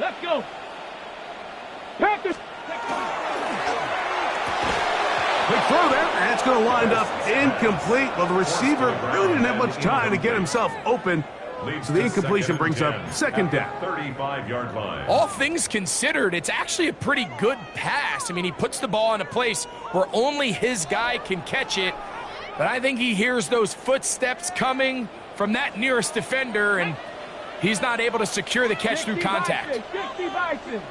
Let's go. Panthers. Big throw there, and it's going to wind up incomplete. Well, the receiver really didn't have much time to get himself open, so the incompletion brings up second down. 35-yard line. All things considered, it's actually a pretty good pass. I mean, he puts the ball in a place where only his guy can catch it, but I think he hears those footsteps coming from that nearest defender, and he's not able to secure the catch through contact. 60 Bison.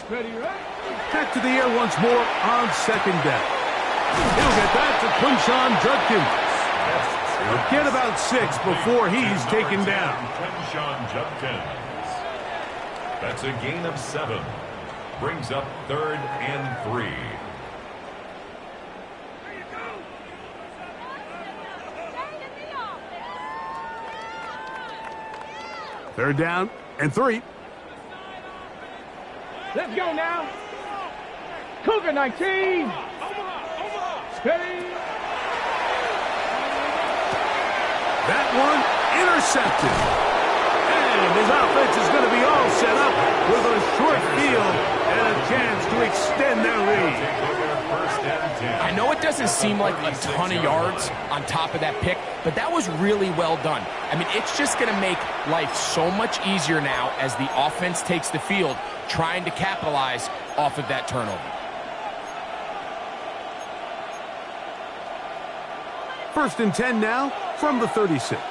Ready, right? Back to the air once more on second down. He'll get that to Quinshon Judkins. He'll get about 6 before he's taken down. Quinshon Judkins. That's a gain of 7. Brings up 3rd and 3. Third down and 3. Let's go now. Cougar 19. Steady. That one intercepted. And his offense is going to be all set up with a short field and a chance to extend their lead. I know it doesn't seem like a ton of yards on top of that pick, but that was really well done. I mean, it's just going to make life so much easier now as the offense takes the field, trying to capitalize off of that turnover. First and 10 now from the 36.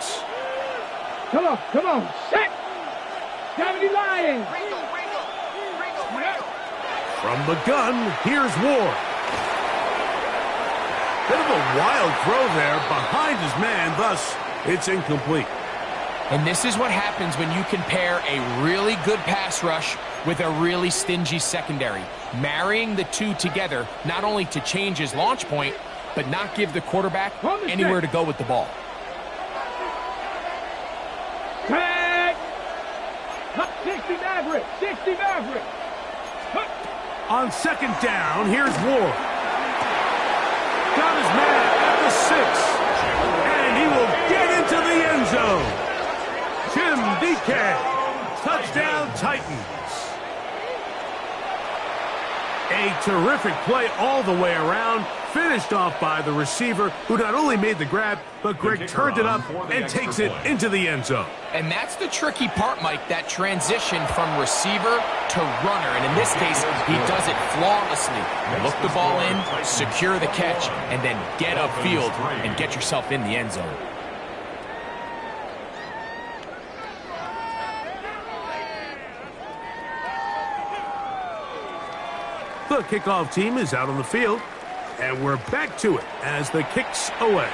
Come on. Set. 70 Lions. From the gun, here's Ward. Bit of a wild throw there behind his man, thus it's incomplete. And this is what happens when you can pair a really good pass rush with a really stingy secondary. Marrying the two together, not only to change his launch point, but not give the quarterback anywhere to go with the ball. Tag. 60 Maverick. 60 Maverick. On second down, here's Ward. Got his man at the 6. And he will get into the end zone. Tim DK. Touchdown Titans. A terrific play all the way around. Finished off by the receiver, who not only made the grab, but Greg turned it up and takes it into the end zone. And that's the tricky part, Mike, that transition from receiver to runner. And in this case, he does it flawlessly. Look the ball in, secure the catch, and then get upfield and get yourself in the end zone. The kickoff team is out on the field, and we're back to it as the kick's away.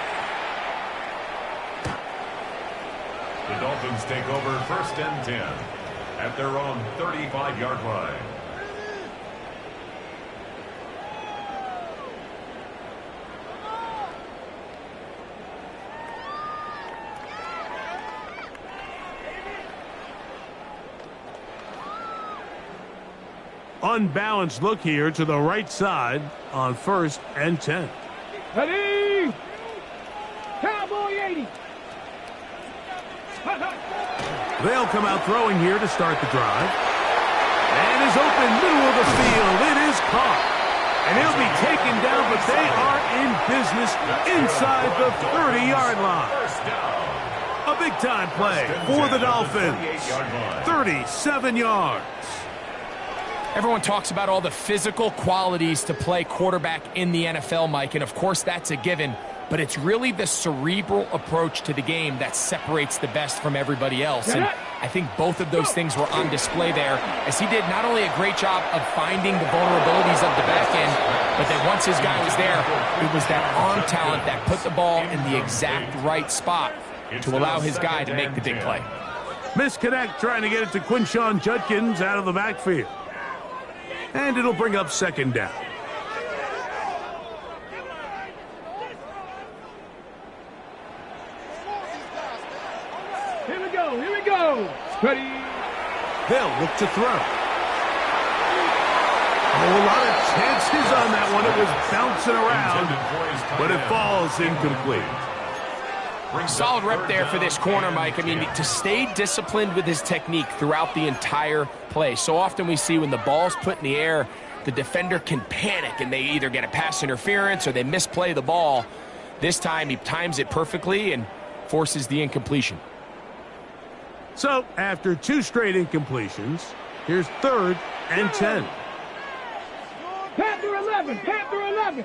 The Dolphins take over 1st and 10 at their own 35-yard line. Unbalanced look here to the right side on 1st and 10. Ready. Cowboy 80. They'll come out throwing here to start the drive. And is open middle of the field. It is caught. And he'll be taken down, but they are in business inside the 30-yard line. A big-time play for the Dolphins. 37 yards. Everyone talks about all the physical qualities to play quarterback in the NFL, Mike, and of course that's a given, but it's really the cerebral approach to the game that separates the best from everybody else. And I think both of those things were on display there, as he did not only a great job of finding the vulnerabilities of the back end, but that once his guy was there, it was that arm talent that put the ball in the exact right spot to allow his guy to make the big play. Misconnect trying to get it to Quinshon Judkins out of the backfield. And it'll bring up second down. Here we go. Ready. They'll look to throw. Oh, a lot of chances on that one. It was bouncing around, but it falls incomplete. Solid rep there for this corner, Mike. I mean, to stay disciplined with his technique throughout the entire play. So often we see when the ball's put in the air, the defender can panic and they either get a pass interference or they misplay the ball. This time he times it perfectly and forces the incompletion. So after 2 straight incompletions, here's 3rd and 10. Panther 11, Panther 11.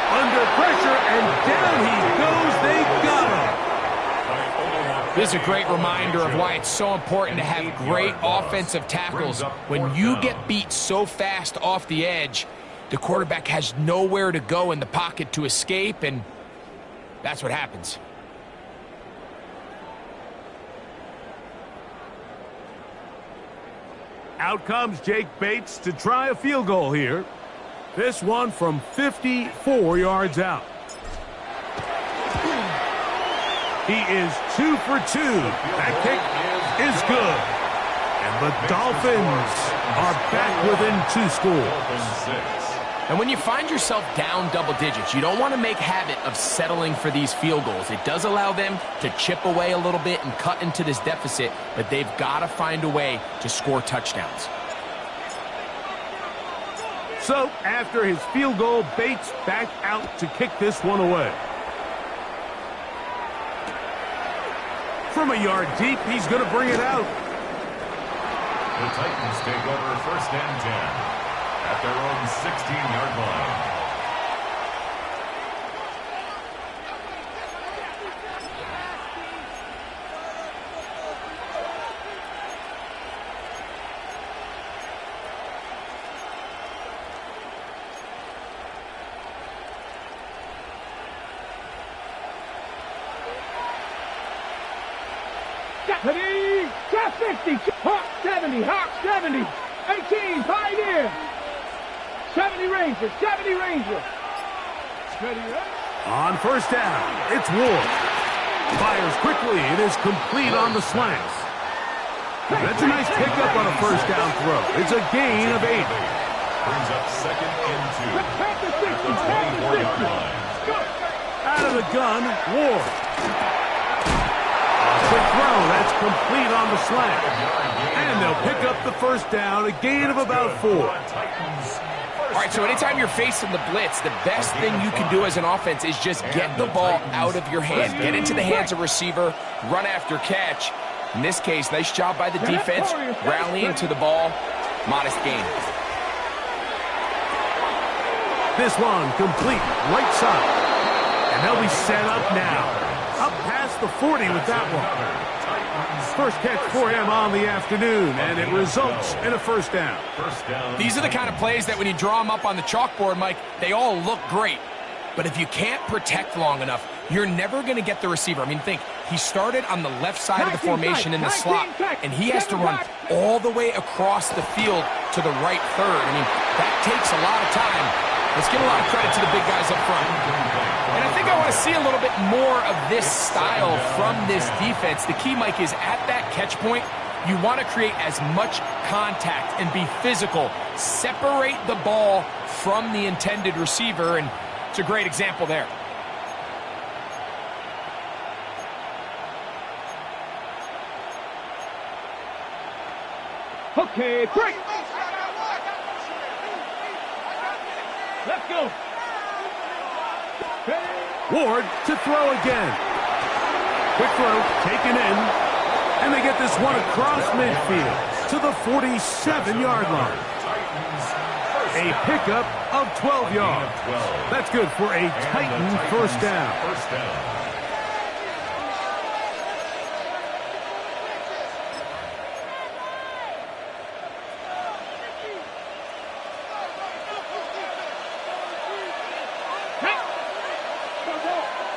Under pressure, and down he goes. They got him. This is a great reminder of why it's so important to have great offensive tackles. When you get beat so fast off the edge, the quarterback has nowhere to go in the pocket to escape, and that's what happens. Out comes Jake Bates to try a field goal here. This one from 54 yards out. He is 2 for 2. That kick is good. And the Dolphins are back within 2 scores. And when you find yourself down double digits, you don't want to make habit of settling for these field goals. It does allow them to chip away a little bit and cut into this deficit, but they've got to find a way to score touchdowns. So after his field goal, Bates back out to kick this one away. From a yard deep, he's going to bring it out. The Titans take over 1st and 10 at their own 16-yard line. Ready, got 50, Hawk 70, Hawk 70, 18, Pioneer, 70 Ranger, 70 Ranger. Ready, On 1st down, it's Ward. Fires quickly, it is complete on the slant. That's a nice pickup on a 1st down throw. It's a gain of 8. Brings up 2nd and 2 at the 24-yard line. Out of the gun, Ward. Quick throw, that's complete on the slant. And they'll pick up the 1st down, a gain of about 4. All right, so anytime you're facing the blitz, the best thing you can do as an offense is just get the ball out of your hand. Get into the hands of receiver, run after catch. In this case, nice job by the defense, rallying to the ball, modest gain. This one complete, right side. And they'll be set up now. Up past the 40 with that one. First catch for him on the afternoon, and it results in a 1st down. These are the kind of plays that when you draw them up on the chalkboard, Mike, they all look great. But if you can't protect long enough, you're never going to get the receiver. I mean, think, he started on the left side of the formation in the slot, and he has to run all the way across the field to the right third. I mean, that takes a lot of time. Let's give a lot of credit to the big guys up front. And I think I want to see a little bit more of this style from this defense. The key, Mike, is at that catch point, you want to create as much contact and be physical. Separate the ball from the intended receiver, and it's a great example there. Okay, break. Let's go. Ward to throw again. Quick throw, taken in. And they get this one across midfield to the 47-yard line. A pickup of 12 yards. That's good for a Titan 1st down.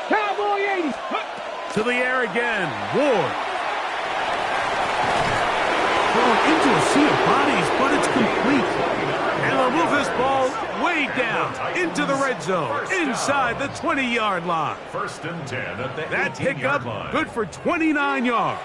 Cowboy 80. To the air again, Ward. Thrown into a sea of bodies, but it's complete. And they'll move this ball way down into the red zone, inside the 20-yard line. 1st and 10 at the 18-yard line. That pickup, good for 29 yards.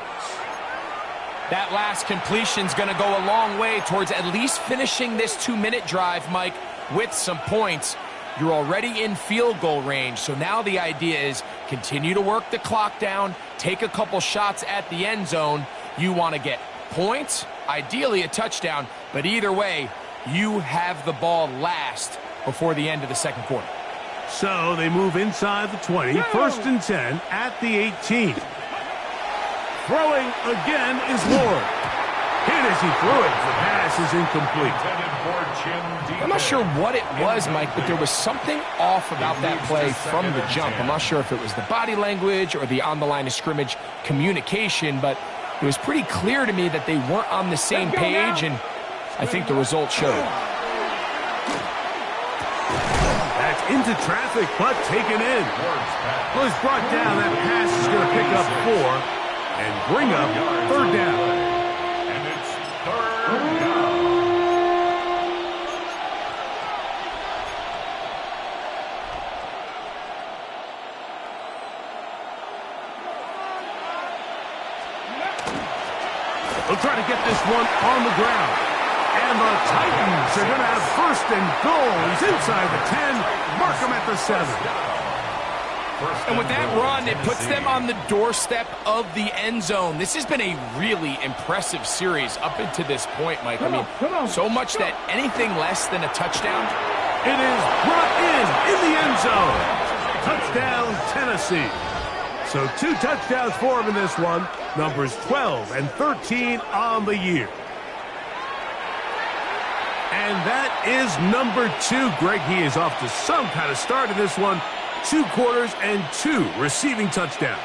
That last completion's going to go a long way towards at least finishing this 2-minute drive, Mike, with some points. You're already in field goal range, so now the idea is continue to work the clock down, take a couple shots at the end zone. You want to get points, ideally a touchdown, but either way, you have the ball last before the end of the second quarter. So they move inside the 20, first and 10 at the 18. Throwing again is Lord. Hit as he threw it. The pass is incomplete. I'm not sure what it was, Mike, but there was something off about that play from the jump. I'm not sure if it was the body language or the on-the-line of scrimmage communication, but it was pretty clear to me that they weren't on the same page, and I think the result showed. That's into traffic, but taken in. Well, he's brought down. That pass is going to pick up 4 and bring up third down. And it's third down. They'll try to get this one on the ground. And the Titans are going to have first and goal. He's inside the 10. Mark him at the 7. And with that run, it puts them on the doorstep of the end zone. This has been a really impressive series up until this point, Mike. I mean, so much that anything less than a touchdown. It is brought in the end zone. Touchdown, Tennessee. So 2 touchdowns for him in this one. Numbers 12 and 13 on the year. And that is number 2. Greg, he is off to some kind of start in this one. 2 quarters and 2 receiving touchdowns.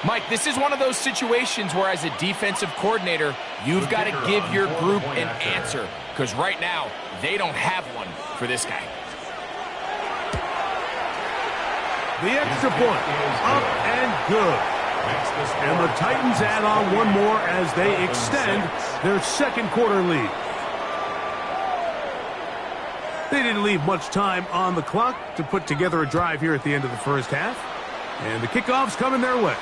Mike, this is one of those situations where as a defensive coordinator, you've got to give your group an answer. Because right now, they don't have one for this guy. The extra point, up and good. And the Titans add on one more as they extend their second quarter lead. They didn't leave much time on the clock to put together a drive here at the end of the first half. And the kickoff's coming their way.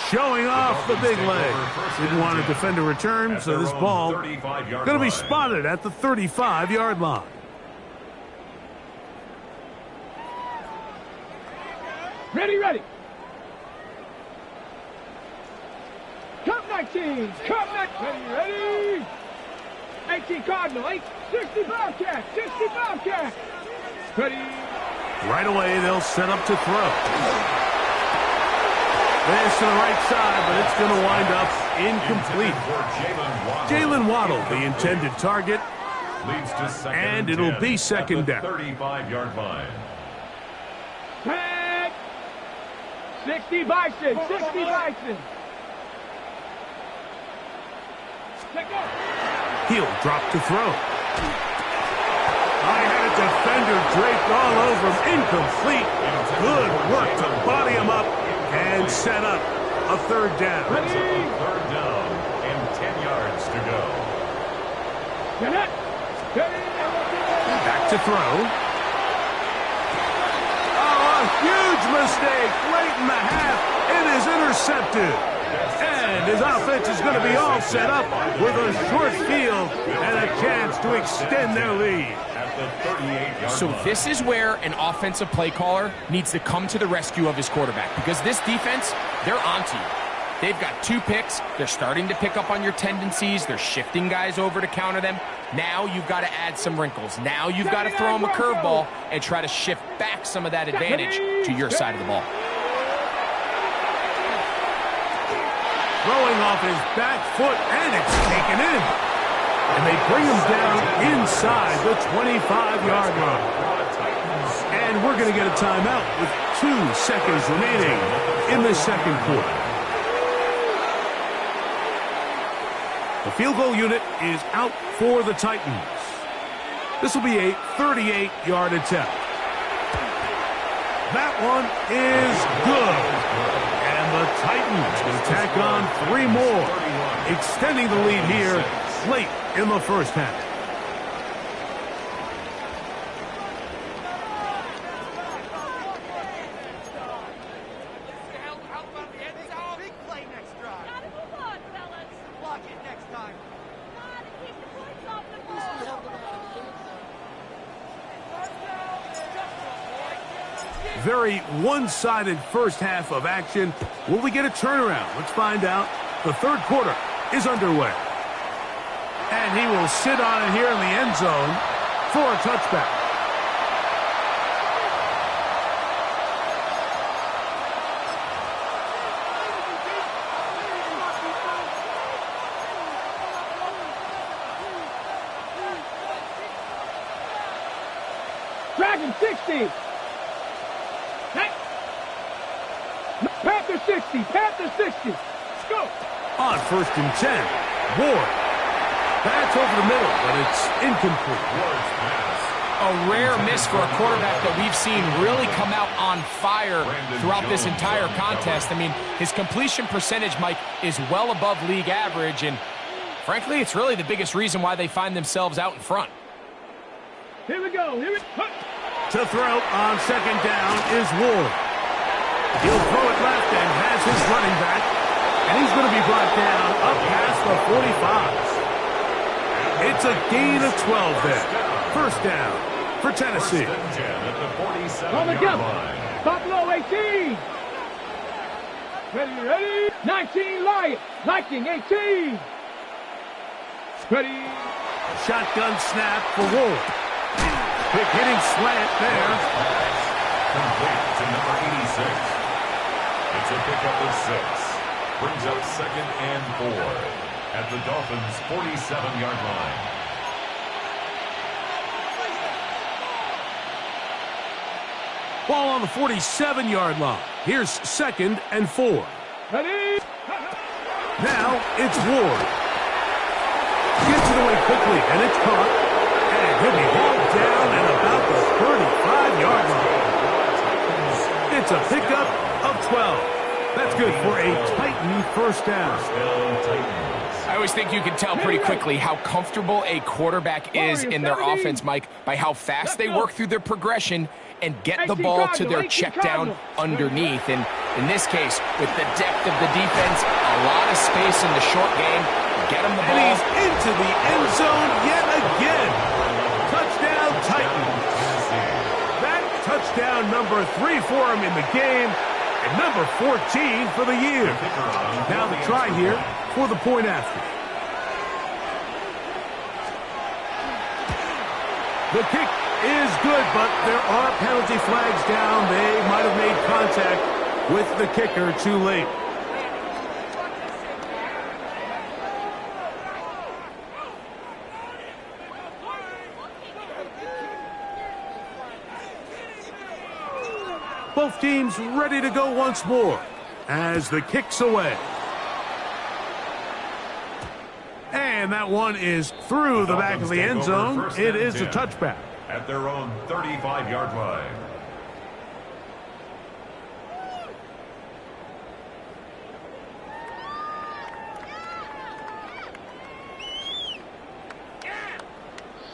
Showing off the big leg. Didn't want to defend a return, so this ball going to be spotted at the 35-yard line. Ready, ready. Cup 19. Cup 19. Ready. 18 Cardinal. 60 Bobcat. 60 Bobcat. Ready. Right away, they'll set up to throw. This to the right side, but it's going to wind up incomplete. Jalen Waddle, the intended target. Leads to second and it'll be second down. 35-yard line. 10. 60 Bison. 60 Bison. Let go. He'll drop to throw. I had a defender draped all over him. Incomplete. Good work to body him up and set up a third down. Third down and 10 yards to go. Back to throw. Oh, a huge mistake late in the half. It is intercepted. And his offense is going to be all set up with a short field and a chance to extend their lead. So this is where an offensive play caller needs to come to the rescue of his quarterback, because this defense, they're onto you. They've got 2 picks. They're starting to pick up on your tendencies. They're shifting guys over to counter them. Now you've got to add some wrinkles. Now you've got to throw them a curveball and try to shift back some of that advantage to your side of the ball. Throwing off his back foot, and it's taken in. And they bring him down inside the 25-yard line. And we're going to get a timeout with 2 seconds remaining in the second quarter. The field goal unit is out for the Titans. This will be a 38-yard attempt. That one is good. And the Titans will tack on 3 more, extending the lead here late in the first half. very one-sided first half of action. Will we get a turnaround? Let's find out. The third quarter is underway. And he will sit on it here in the end zone for a touchback. Dragon 60. Panther 60. Panther 60. Let's go. On 1st and 10, Ward. That's over the middle, but it's incomplete. Ward's pass. A rare miss for a quarterback that we've seen really come out on fire throughout this entire contest. I mean, his completion percentage, Mike, is well above league average, and frankly, it's really the biggest reason why they find themselves out in front. Here we go. Here we go. To throw on 2nd down is Ward. He'll throw it left and has his running back. And he's going to be brought down up past the 45. It's a gain of 12 there. 1st down for Tennessee. 1st and 10 at the 47-yard together. line. Buffalo 18. Ready. 19 Lion. Viking 18. Ready. Shotgun snap for Ward. Quick hitting slant there. Complete to number 86. It's a pickup of 6. Brings up 2nd and 4 at the Dolphins' 47-yard line. Ball on the 47-yard line. Here's 2nd and 4. Ready. Now it's Ward. Gets it away quickly, and it's caught. And he'll be hauled down at about the 35-yard line. It's a pickup of 12. That's good for a Titan 1st down. I always think you can tell pretty quickly how comfortable a quarterback is in their offense, Mike, by how fast they work through their progression and get the ball to their check down underneath. And in this case, with the depth of the defense, a lot of space in the short game, get him the ball. And he's into the end zone yet again. Touchdown Titans. That touchdown number 3 for him in the game. And number 14 for the year. Now the try here for the point after. The kick is good, but there are penalty flags down. They might have made contact with the kicker too late. Both teams ready to go once more as the kick's away. And that one is through the back of the end zone. It is a touchback. At their own 35-yard line.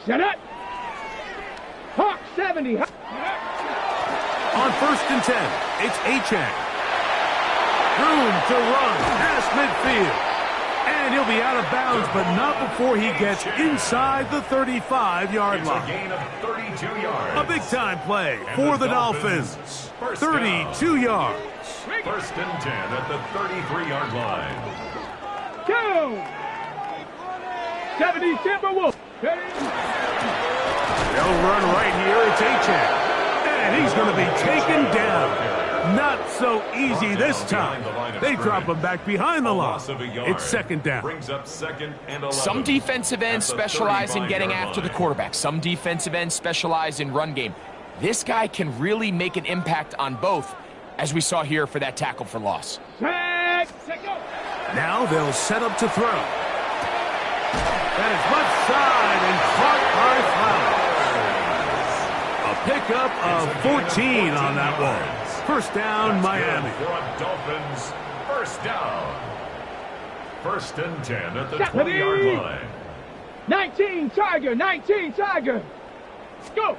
Set up. Hawk 70. On 1st and 10, it's Achane. Room to run past midfield. And he'll be out of bounds, but not before he gets inside the 35-yard line. It's a gain of 32 yards. A big-time play for the Dolphins. 32 yards. 1st and 10 at the 33-yard line. Go. 70 Timberwolves. They'll run right here. It's Achane. And he's going to be taken down. Not so easy this time. They drop him back behind the line. It's 2nd down. Brings up 2nd and 11. Some defensive ends specialize in getting after the quarterback. Some defensive ends specialize in run game. This guy can really make an impact on both, as we saw here for that tackle for loss. Now they'll set up to throw. That is left side and caught by Flowers. A pickup of 14 on that one. 1st down, Miami. For a Dolphins 1st down. 1st and 10 at the 20-yard line. 19 Tiger. 19 Tiger. Go. A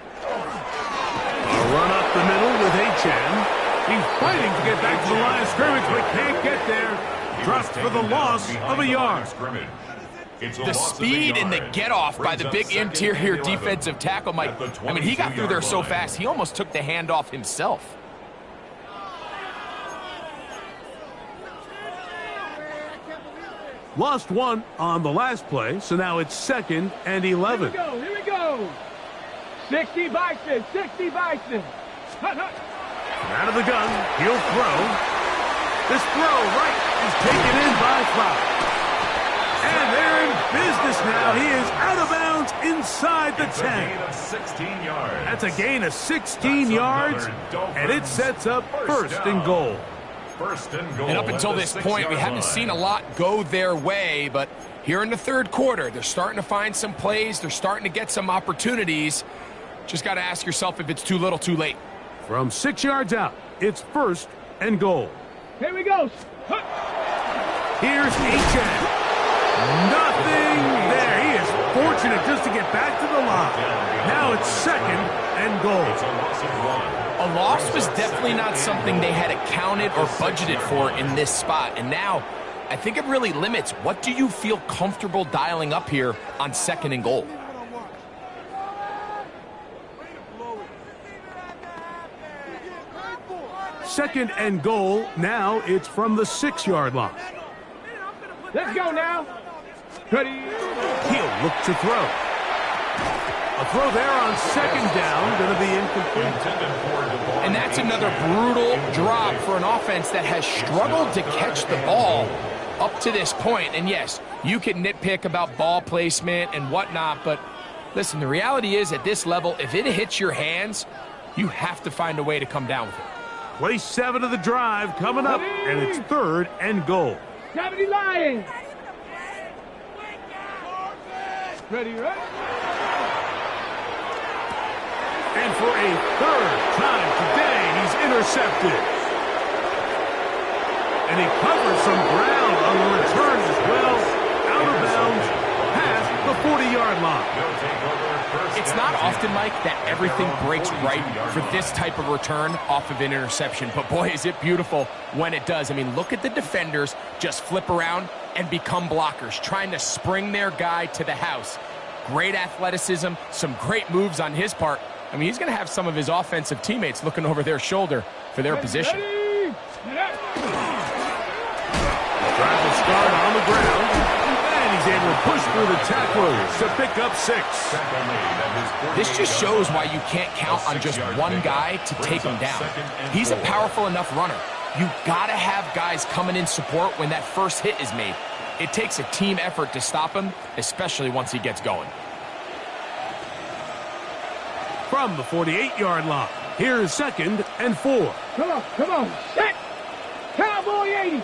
run up the middle with Achane. He's fighting to get back to the line of scrimmage, but can't get there. Dropped for the loss of a yard. The speed and the get-off by the big interior defensive tackle, Mike. I mean, he got through there so fast, he almost took the handoff himself. Lost one on the last play, so now it's 2nd and 11. Here we go. 60 Bison, 60 Bison. Hut, hut. Out of the gun, he'll throw. This throw right is taken in by Flower. And they're in business now. He is out of bounds inside the 10. Gain of 16 yards. That's a gain of 16 yards, and it sets up first and goal. First and goal. And up until this point, we haven't seen a lot go their way, but here in the third quarter, they're starting to find some plays. They're starting to get some opportunities. Just got to ask yourself if it's too little, too late. From 6 yards out, it's first and goal. Here we go. Hut. Here's H.N. Nothing there. He is fortunate just to get back to the line. Now it's 2nd and goal. It's a loss of 1. A loss was definitely not something they had accounted or budgeted for in this spot. And now, I think it really limits what do you feel comfortable dialing up here on 2nd and goal. Second and goal. Now it's from the 6-yard line. Let's go now. Ready. He'll look to throw. A throw there on 2nd down, going to be incomplete. And that's another brutal drop for an offense that has struggled to catch the ball up to this point. And yes, you can nitpick about ball placement and whatnot, but listen, the reality is at this level, if it hits your hands, you have to find a way to come down with it. Play 7 of the drive coming up, and it's 3rd and goal. 70 Lions. Ready, right? And for a 3rd time today, he's intercepted. And he covers some ground on the return as well. Out of bounds, past the 40-yard line. It's not often, Mike, that everything breaks right for this type of return off of an interception. But boy, is it beautiful when it does. I mean, look at the defenders just flip around and become blockers, trying to spring their guy to the house. Great athleticism, some great moves on his part. I mean, he's going to have some of his offensive teammates looking over their shoulder for their position. Ready. Drive will start on the ground. And he's able to push through the tacklers to pick up 6. This just shows why you can't count on just one guy to take him down. He's a powerful enough runner. You got to have guys coming in support when that first hit is made. It takes a team effort to stop him, especially once he gets going. From the 48-yard line, here's 2nd and 4. Come on. Set. Cowboy 80.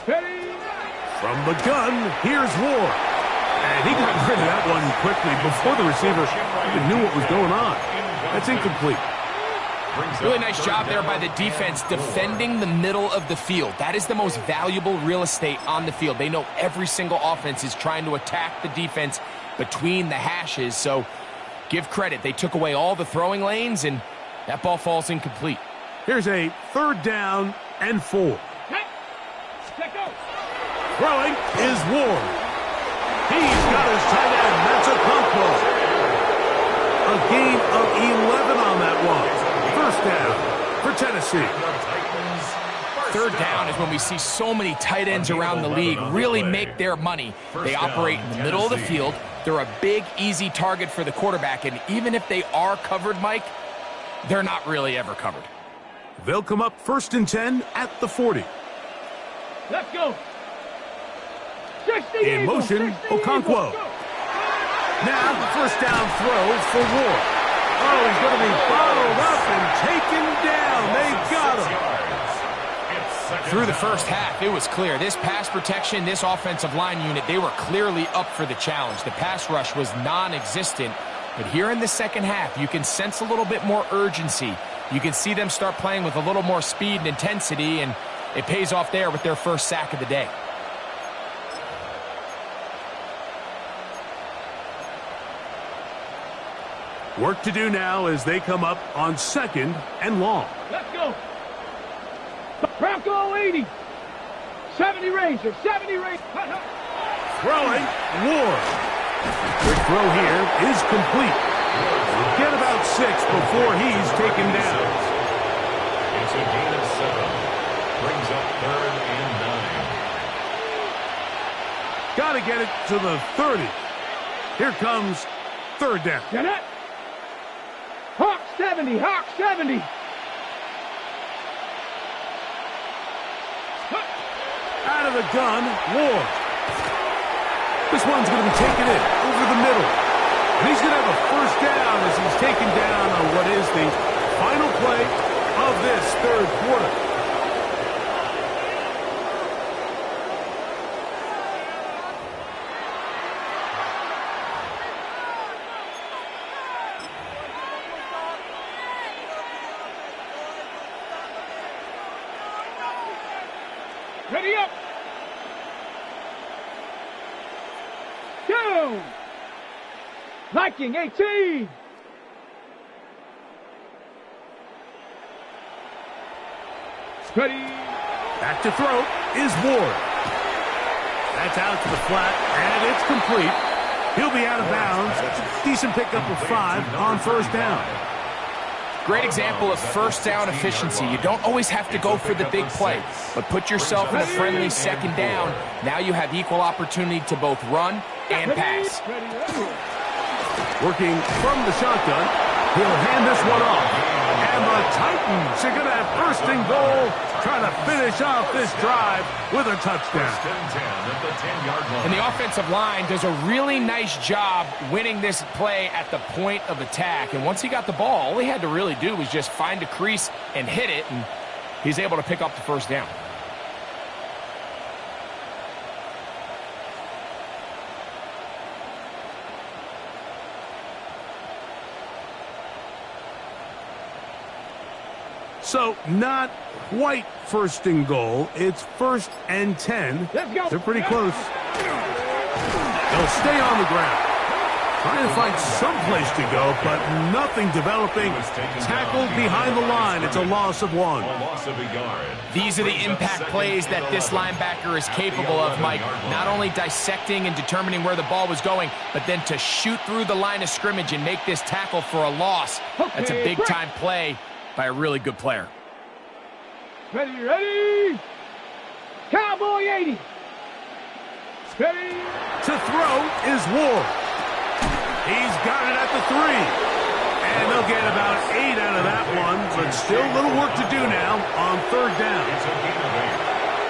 Ready. From the gun, here's Ward. And he got rid of that one quickly before the receiver even knew what was going on. That's incomplete. Really nice job there by the defense defending the middle of the field. That is the most valuable real estate on the field. They know every single offense is trying to attack the defense between the hashes, so give credit. They took away all the throwing lanes, and that ball falls incomplete. Here's a 3rd down and 4. Let go. Throwing is Ward. He's got his tight end. That's a combo. A gain of 11 on that one. First down for Tennessee. 3rd down is when we see so many tight ends around the league really make their money. They operate in the middle of the field. They're a big, easy target for the quarterback, and even if they are covered, Mike, they're not really ever covered. They'll come up 1st and 10 at the 40. Let's go. 60 In motion, Okonkwo. Now the first down throw for Ward. Oh, he's going to be bottled up and taken down. They got him. Through the first half, it was clear. This pass protection, this offensive line unit, they were clearly up for the challenge. The pass rush was non-existent. But here in the second half, you can sense a little bit more urgency. You can see them start playing with a little more speed and intensity, and it pays off there with their first sack of the day. Work to do now as they come up on 2nd and long. Let's go. Bronco 80. 70 Ranger. 70 Ranger. Throwing, Ward. Quick throw here is complete. Get about 6 before he's taken down. It's a gain of 7. Brings up 3rd and 9. Got to get it to the 30. Here comes third down. Get it? Hawk 70, Hawk 70. Out of the gun, Ward. This one's going to be taken in over the middle. And he's going to have a first down as he's taken down on what is the final play of this third quarter. Ready up. Down. Viking 18. Ready. Back to throw is Ward. That's out to the flat, and it's complete. He'll be out of bounds. Decent pickup of 5 on first down. Great example of first down efficiency. You don't always have to go for the big play, but put yourself in a friendly second down. Now you have equal opportunity to both run and pass. Working from the shotgun, he'll hand this one off. And the Titans are going to have first and goal, trying to finish off this drive with a touchdown. And the offensive line does a really nice job winning this play at the point of attack. And once he got the ball, all he had to really do was just find a crease and hit it, and he's able to pick up the first down. So, not quite first and goal. It's first and 10. Let's go. They're pretty close. They'll stay on the ground. Trying to find some place to go, but nothing developing. Tackled behind the line. It's a loss of 1. These are the impact plays that this linebacker is capable of, Mike. Not only dissecting and determining where the ball was going, but then to shoot through the line of scrimmage and make this tackle for a loss. That's a big-time play by a really good player. Ready, ready. Cowboy 80. Ready. To throw is Ward. He's got it at the 3. And they'll get about 8 out of that one, but still a little work to do now on third down.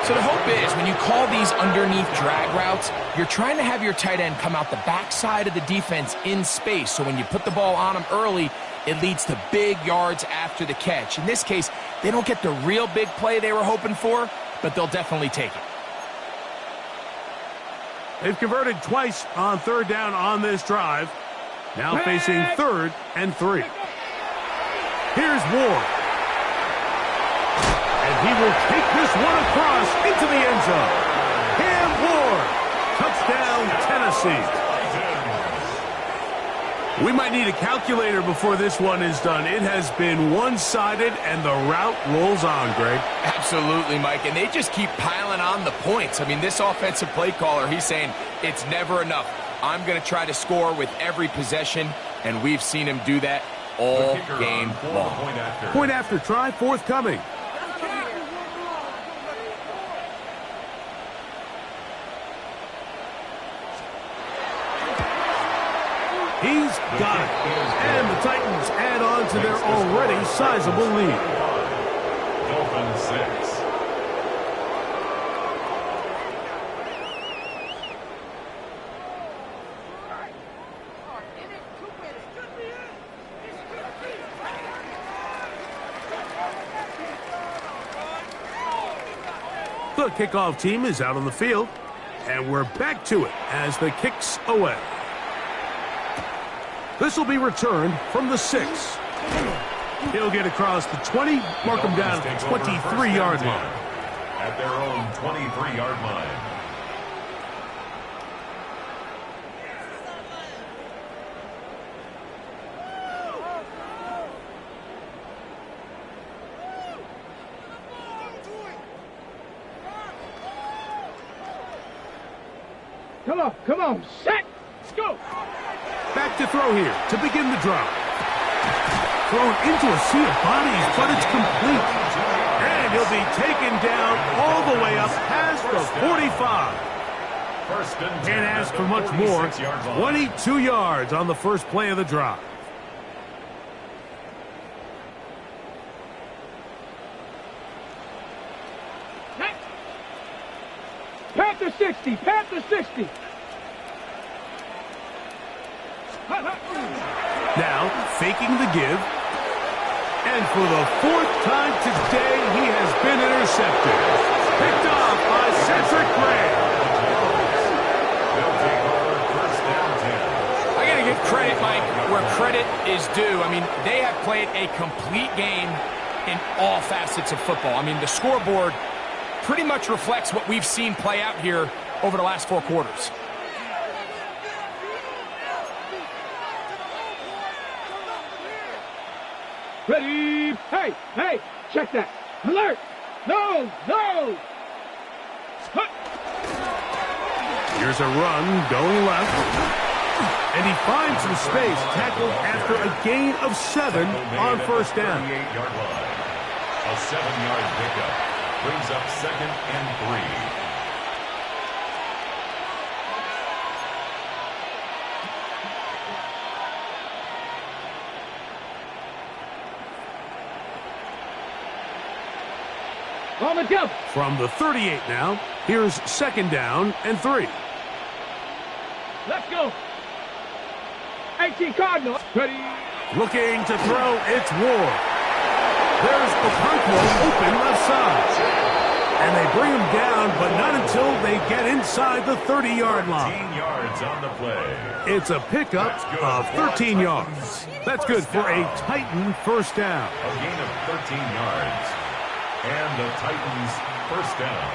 So the hope is when you call these underneath drag routes, you're trying to have your tight end come out the backside of the defense in space. So when you put the ball on him early, it leads to big yards after the catch. In this case, they don't get the real big play they were hoping for, but they'll definitely take it. They've converted twice on third down on this drive. Now facing third and 3. Here's Ward. And he will take this one across into the end zone. Cam Ward. Touchdown, Tennessee. We might need a calculator before this one is done. It has been one-sided, and the route rolls on, Greg. Absolutely, Mike, and they just keep piling on the points. I mean, this offensive play caller, he's saying it's never enough. I'm going to try to score with every possession, and we've seen him do that all game long. Point after try forthcoming. He's got it. And the Titans add on to their already sizable lead. Dolphins 6. The kickoff team is out on the field, and we're back to it as the kick's away. This will be returned from the 6. He'll get across the 20, mark him down at the 23-yard line. At their own 23-yard line. Come on, set, let's go. Back to throw here to begin the drive. Thrown into a sea of bodies, but it's complete. And he'll be taken down all the way up past the 45. First and 10. Can't ask for much more. 22 yards on the first play of the drive. Panther 60, Panther 60. Now, faking the give. And for the fourth time today, he has been intercepted. Picked off by Cedric Gray. They'll take over first down 10. I got to give credit, Mike, where credit is due. I mean, they have played a complete game in all facets of football. I mean, the scoreboard pretty much reflects what we've seen play out here over the last 4 quarters. Ready? Hey, hey, check that. Alert! No, no! Here's a run going left. And he finds some space, tackled after a gain of 7 on first down. 38-yard line. A 7-yard pickup brings up second and 3. On the jump. From the 38 now, here's second down and 3. Let's go. 18 Cardinals. Ready? Looking to throw, it's Ward. There's Okonkwo open left side. And they bring him down, but not until they get inside the 30-yard line. 13 yards on the play. It's a pickup of 13 yards. That's good for a Titan first down. A gain of 13 yards. And the Titans first down.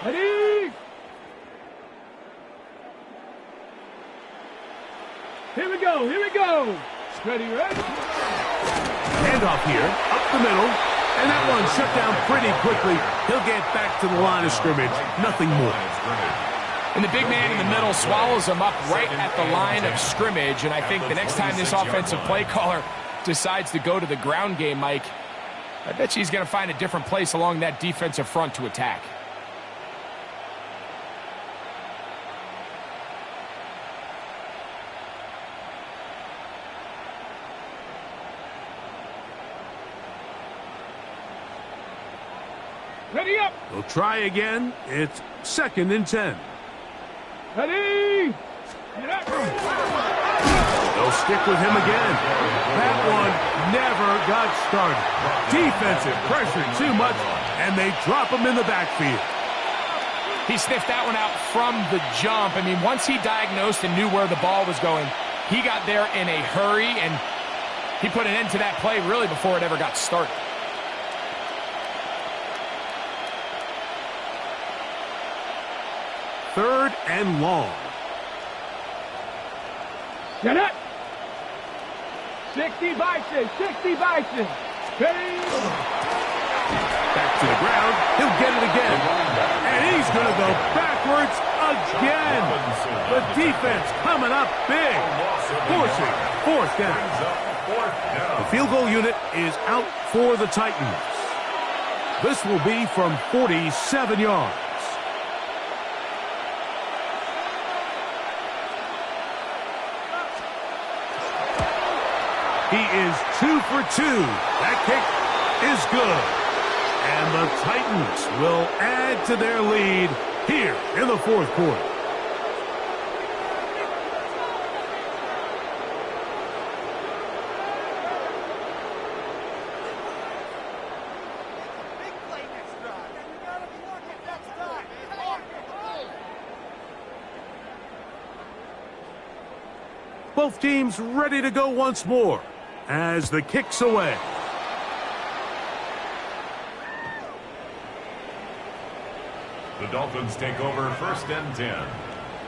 Ready? Here we go, here we go. Ready, ready? Handoff here, up the middle. And that one shut down pretty quickly. He'll get back to the line of scrimmage. Nothing more. And the big man in the middle swallows him up right at the line of scrimmage. And I think the next time this offensive play caller decides to go to the ground game, Mike, I bet you he's going to find a different place along that defensive front to attack. Ready up. We'll try again. It's second and 10. Ready? Get up. They'll stick with him again. That one never got started. Defensive pressure too much, and they drop him in the backfield. He sniffed that one out from the jump. I mean, once he diagnosed and knew where the ball was going, he got there in a hurry, and he put an end to that play really before it ever got started. Third and long. Get up. 60 Bison, 60 Bison. Ready? Back to the ground. He'll get it again. And he's going to go backwards again. The defense coming up big. Forcing fourth down. The field goal unit is out for the Titans. This will be from 47 yards. He is 2 for 2. That kick is good. And the Titans will add to their lead here in the fourth quarter. Both teams ready to go once more as the kick's away. The Dolphins take over first and 10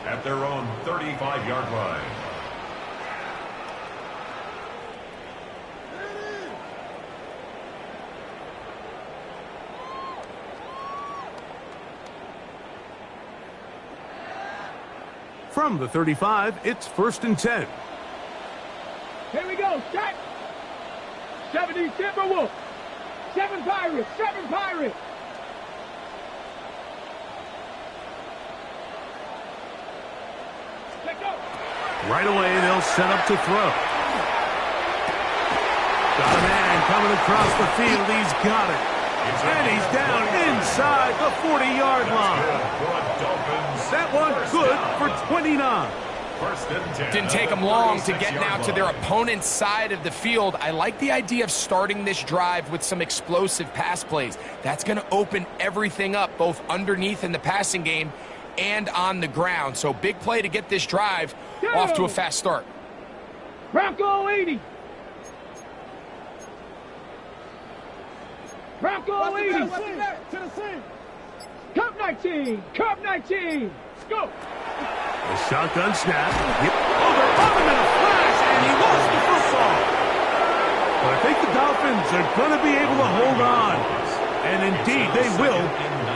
at their own 35-yard line. From the 35, it's first and 10. Here we go. Set. 70 Timberwolves. 7 Pirates. 7 Pirates. Right away, they'll set up to throw. Got a man coming across the field. He's got it. And he's down inside the 40-yard line. That one good for 29. Didn't take them long to get now to their opponent's side of the field. I like the idea of starting this drive with some explosive pass plays. That's going to open everything up, both underneath in the passing game and on the ground. So big play to get this drive off to a fast start. Bronco 80. Bronco 80. To the seam. Cup 19. Cup 19. Let's go. The shotgun snap. Oh, they're on him in a flash, and he lost the football. But I think the Dolphins are going to be able to hold on. And indeed, they will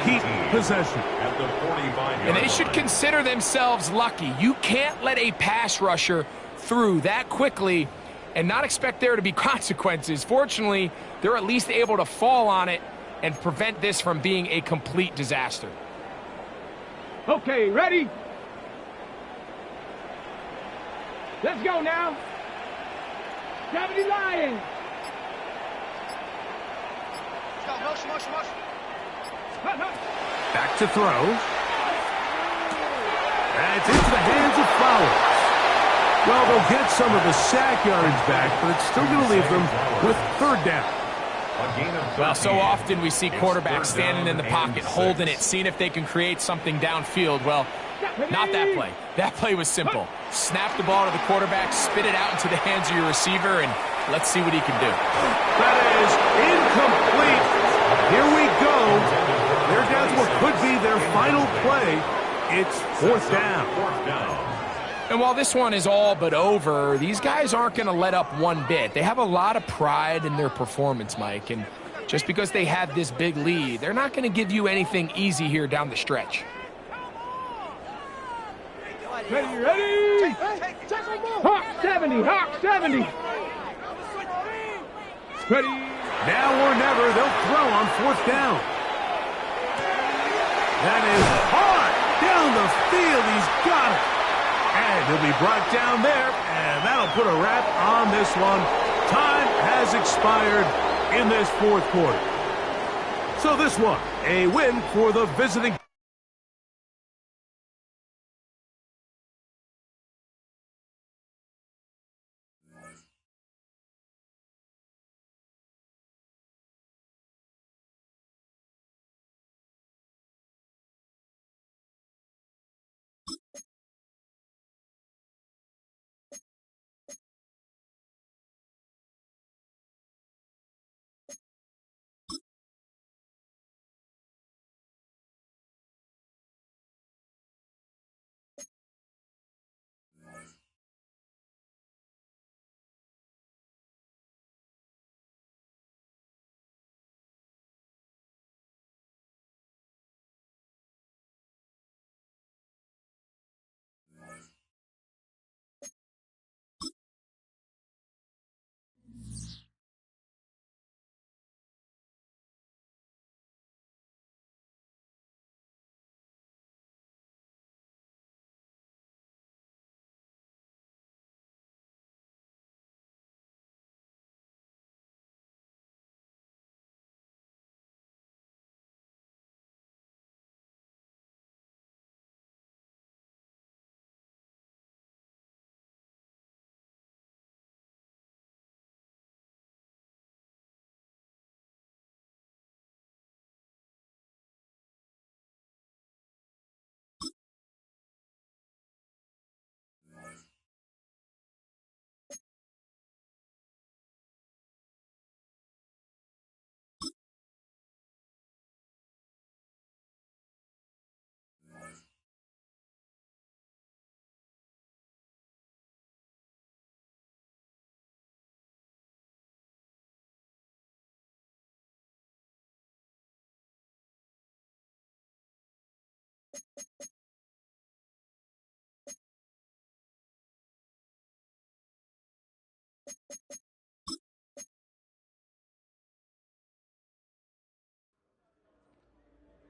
keep possession. And they should consider themselves lucky. You can't let a pass rusher through that quickly and not expect there to be consequences. Fortunately, they're at least able to fall on it and prevent this from being a complete disaster. Okay, ready? Let's go now. Gravity Lions. Let's go, motion. Back to throw. And it's into the hands of Flowers. Well, they'll get some of the sack yards back, but it's still going to leave them with third down. Well, so often we see quarterbacks standing in the pocket, holding it, seeing if they can create something downfield. Well, not that play. That play was simple. Snap the ball to the quarterback, spit it out into the hands of your receiver, and let's see what he can do. That is incomplete. Here we go. They're down to what could be their final play. It's fourth down. And while this one is all but over, these guys aren't going to let up one bit. They have a lot of pride in their performance, Mike, and just because they had this big lead, they're not going to give you anything easy here down the stretch. Ready? Hawk 70, Hawk 70. Ready? Now or never, they'll throw on fourth down. That is hard down the field. He's got it. And he'll be brought down there, and that'll put a wrap on this one. Time has expired in this fourth quarter. So this one, a win for the visiting.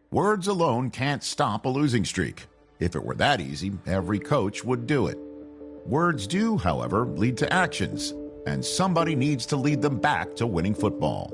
Words alone can't stop a losing streak. If it were that easy, every coach would do it. Words do, however, lead to actions, and somebody needs to lead them back to winning football.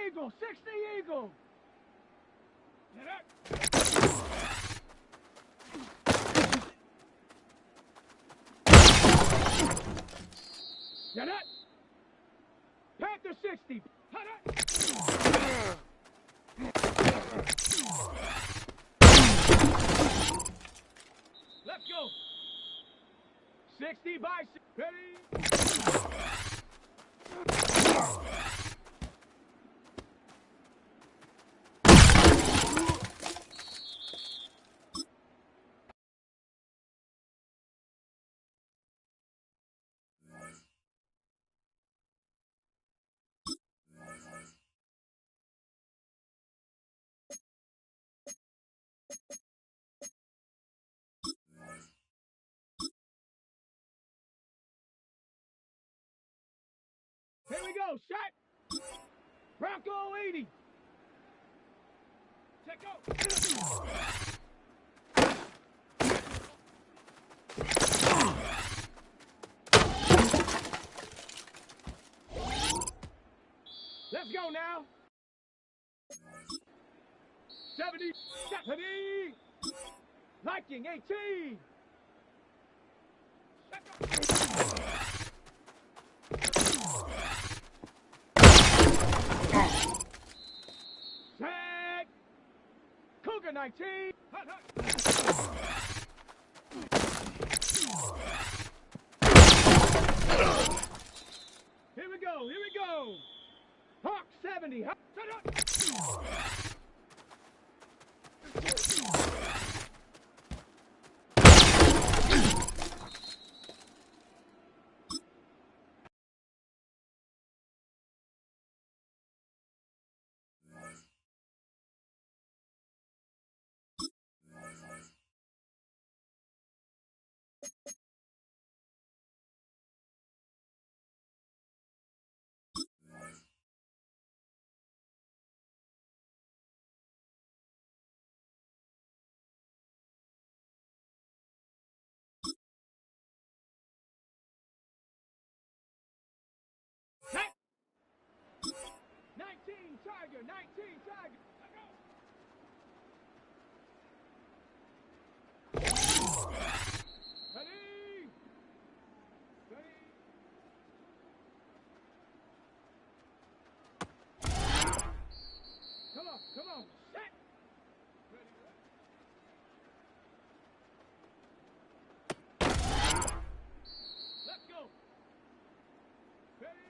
Eagle, 60 Eagle. Get up. Get up. Panther 60. Hut up. Let's go. 60 by 6. Ready? Here we go, shot. Bronco 80. Check out. Let's go now. 70. 70. Viking 18. Check out. Set. Cougar 19. Hut, hut. Here we go, here we go. Hawk 70. Hut, hut, hut. Set. 19 Tiger, 19 Tiger. Let go. Ready. Ready. Come on, come on. Set. Ready. Let's go. Ready.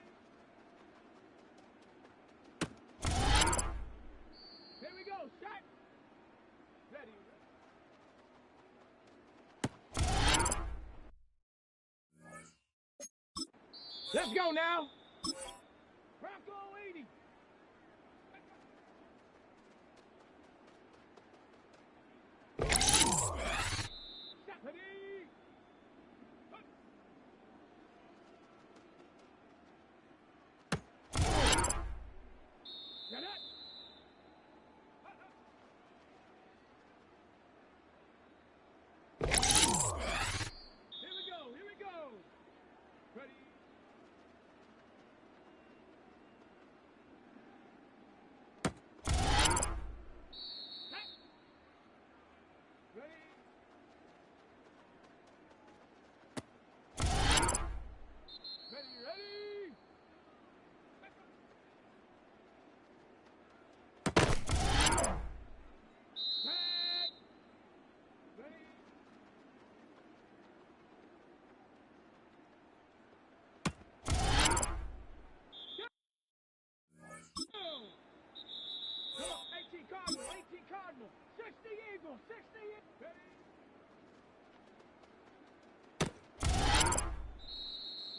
Here we go, shot. Ready. Let's go now. Bronco 80. Ready. Get it. Here we go, here we go. Ready. Set. Ready. Ready, ready. Set. Ready. Come on, 18 Cardinal, 18 Cardinal, 60 Eagle, 60 Eagle. Ready?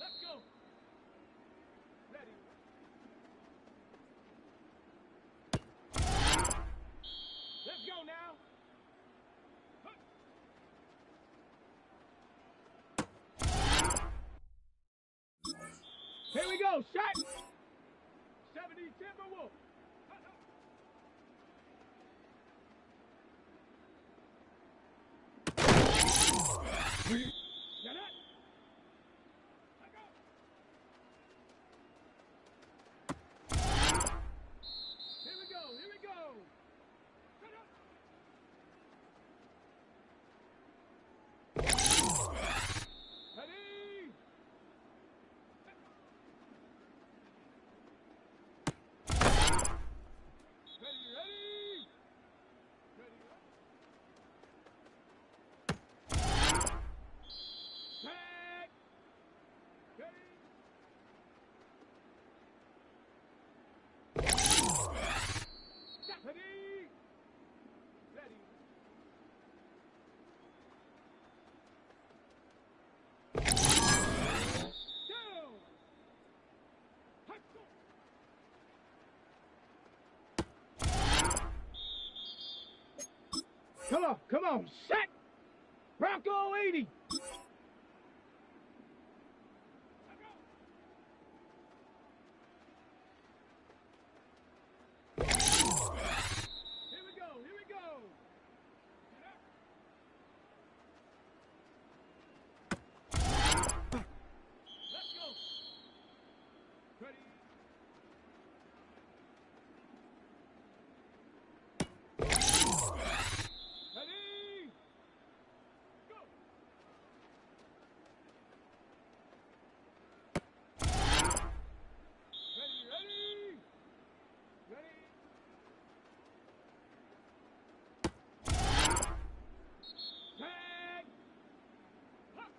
Let's go. Ready? Let's go now. Huh. Here we go, shot. 70 Timberwolf. Get it. Let go. Come on, set! Bronco 80! Here we go! Let's go! Ready? Ready? Go! Ready? Tag! Up!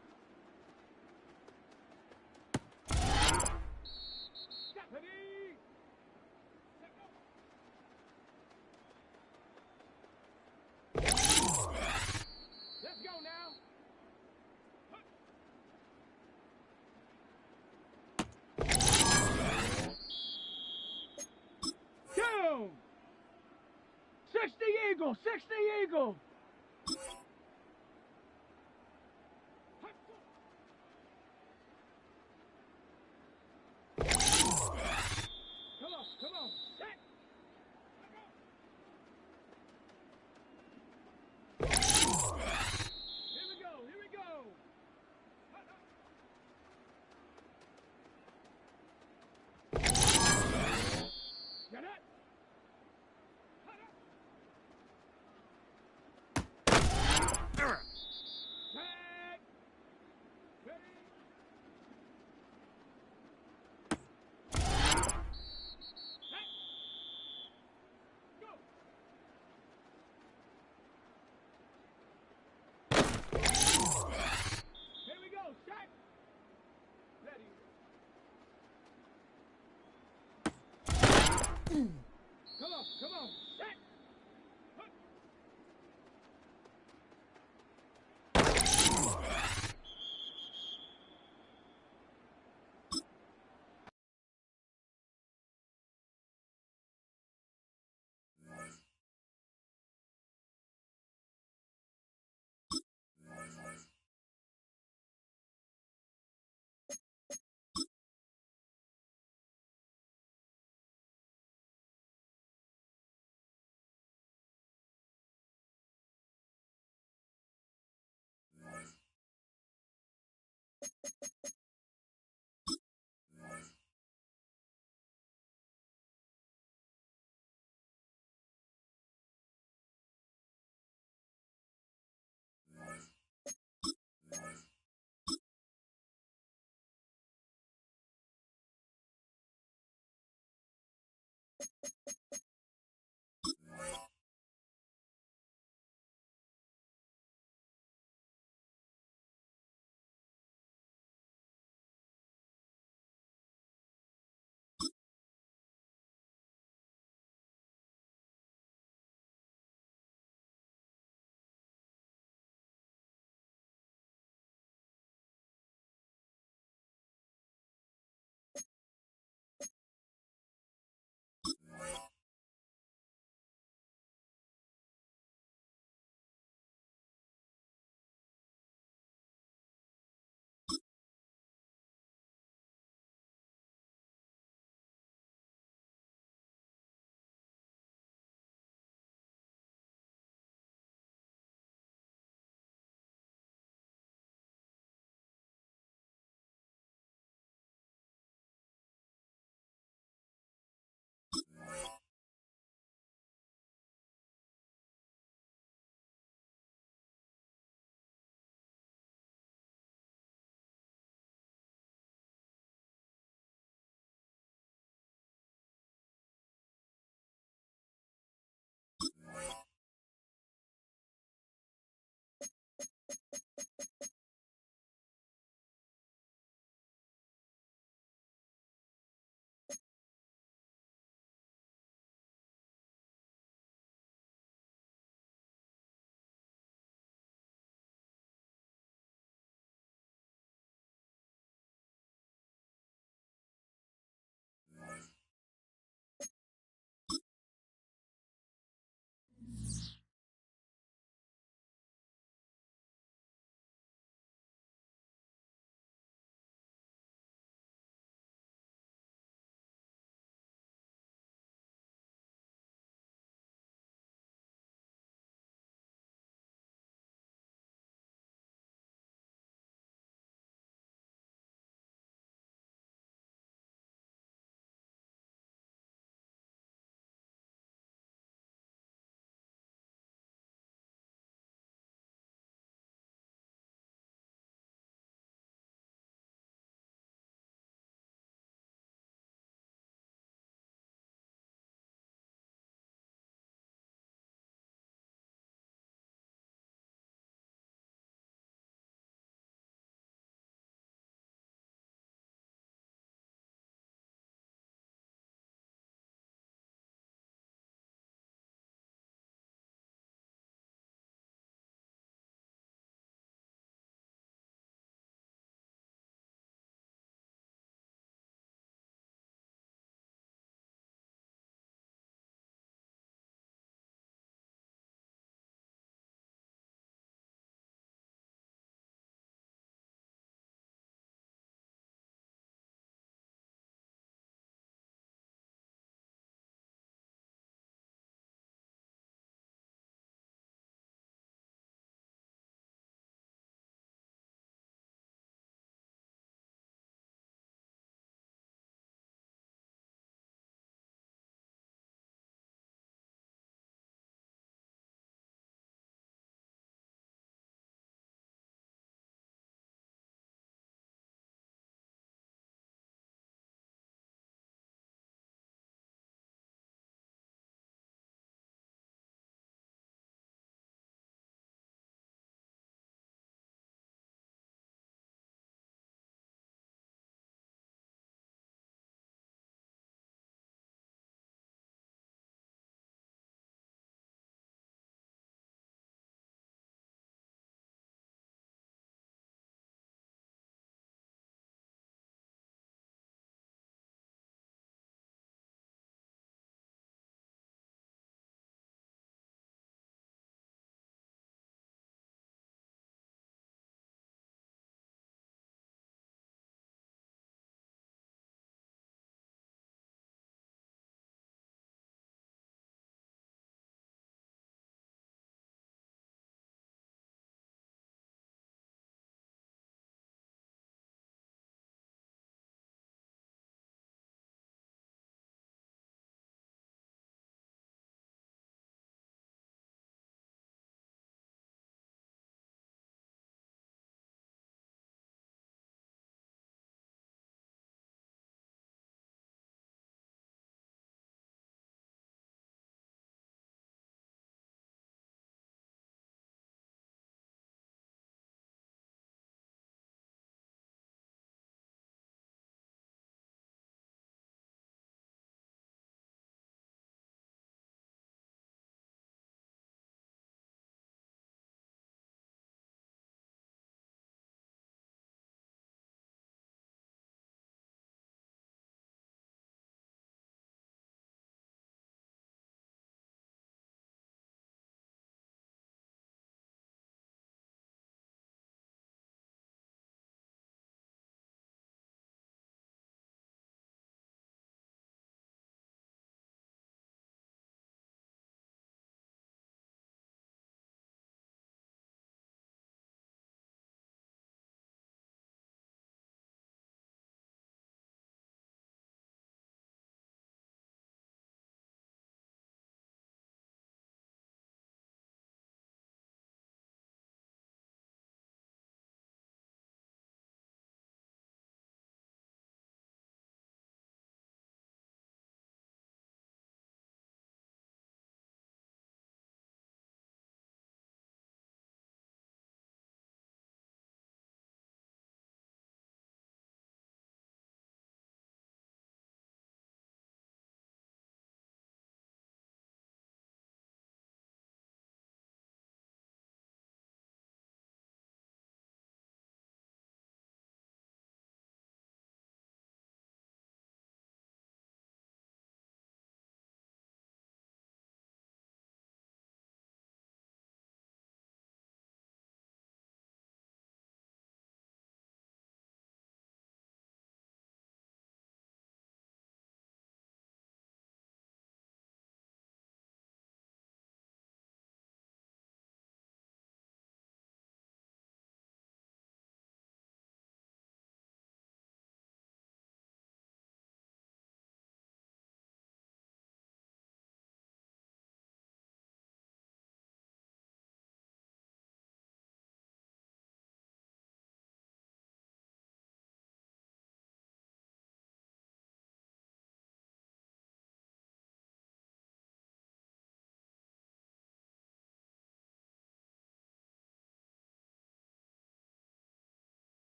Step! Ready? Set, go! Let's go now! Down! 60 Eagle! 60 Eagle! Come on, set! Here we go! Get it! Tag! Ready? Set! Go! Here we go, set! Ready? Come on, set!